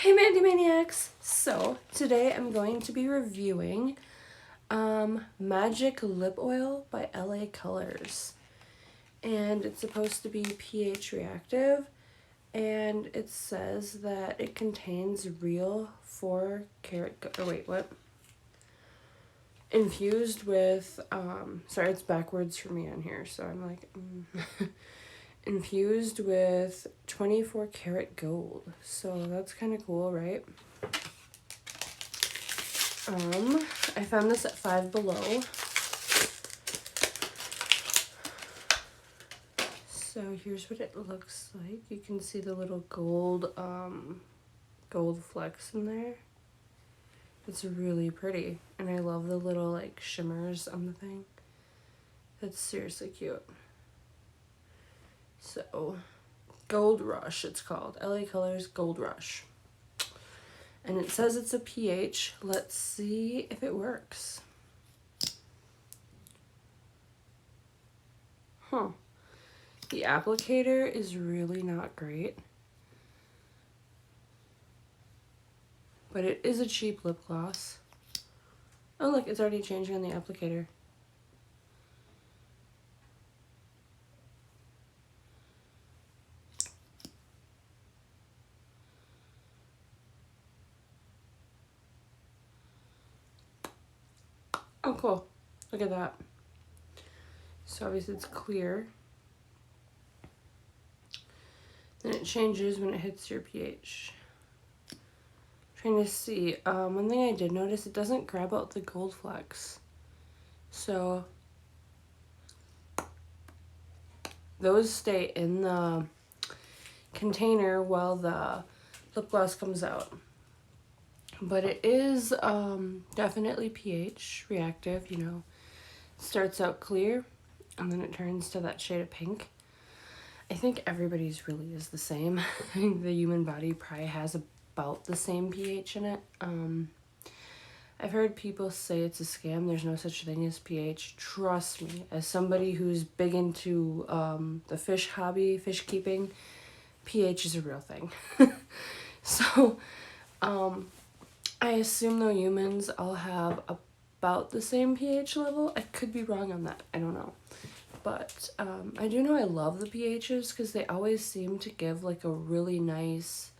Hey Mandy Maniacs! So, today I'm going to be reviewing Magic Lip Oil by LA Colors. And it's supposed to be pH reactive, and it says that it contains real 4 carat, infused with, sorry, it's backwards for me on here, so I'm like, infused with 24 karat gold. So that's kind of cool, right? I found this at Five Below. So here's what it looks like. You can see the little gold flecks in there. It's really pretty, and I love the little like shimmers on the thing. That's seriously cute. So, Gold Rush it's called. LA Colors Gold Rush. And it says it's a pH. Let's see if it works. Huh. The applicator is really not great. But it is a cheap lip gloss. Oh look, it's already changing on the applicator. Oh cool, look at that. So obviously it's clear. Then it changes when it hits your pH. Trying to see, one thing I did notice, it doesn't grab out the gold flecks. So those stay in the container while the lip gloss comes out. But it is definitely pH reactive, you know. Starts out clear and then it turns to that shade of pink. I think everybody's really is the same. The human body probably has about the same pH in it. I've heard people say it's a scam. There's no such thing as pH. Trust me, as somebody who's big into the fish hobby, fish keeping, pH is a real thing. So, I assume though humans all have about the same pH level. I could be wrong on that. I don't know. But I do know I love the pHs because they always seem to give like a really nice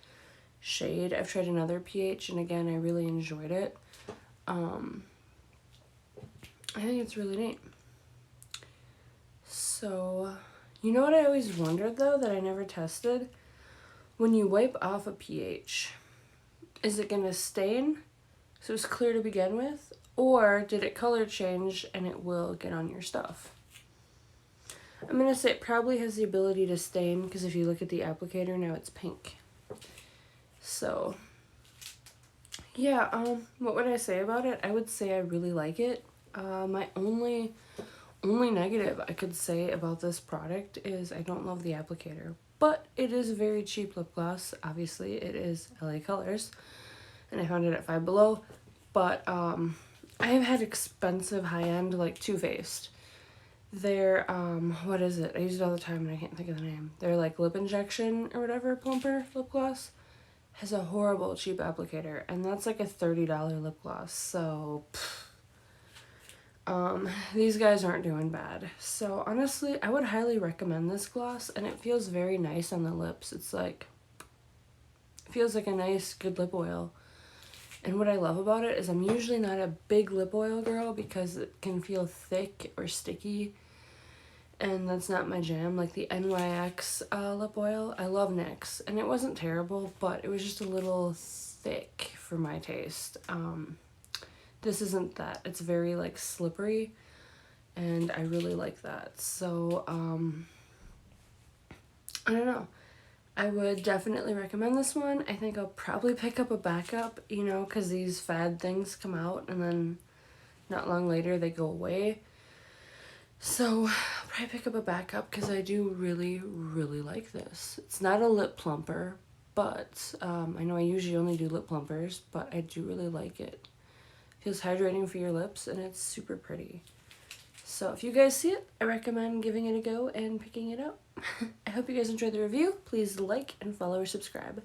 shade. I've tried another pH and again I really enjoyed it. I think it's really neat. So, you know what I always wondered though that I never tested? When you wipe off a pH, is it gonna stain so it's clear to begin with? Or did it color change and it will get on your stuff? I'm going to say it probably has the ability to stain because if you look at the applicator now it's pink. So, yeah, what would I say about it? I would say I really like it. My only negative I could say about this product is I don't love the applicator. But it is a very cheap lip gloss. Obviously, it is LA Colors. And I found it at Five Below. But I have had expensive high-end, like Too Faced. They're, what is it? I use it all the time and I can't think of the name. They're like lip injection or whatever, plumper lip gloss. Has a horrible cheap applicator. And that's like a $30 lip gloss. So, these guys aren't doing bad. So honestly, I would highly recommend this gloss. And it feels very nice on the lips. It's like, it feels like a nice, good lip oil. And what I love about it is I'm usually not a big lip oil girl because it can feel thick or sticky. And that's not my jam. Like the NYX lip oil, I love NYX. And it wasn't terrible, but it was just a little thick for my taste. This isn't that. It's very like slippery. And I really like that. So, I don't know. I would definitely recommend this one. I think I'll probably pick up a backup, you know, because these fad things come out and then not long later they go away. So I'll probably pick up a backup because I do really, really like this. It's not a lip plumper, but I know I usually only do lip plumpers, but I do really like it. It feels hydrating for your lips and it's super pretty. So if you guys see it, I recommend giving it a go and picking it up. I hope you guys enjoyed the review. Please like and follow or subscribe.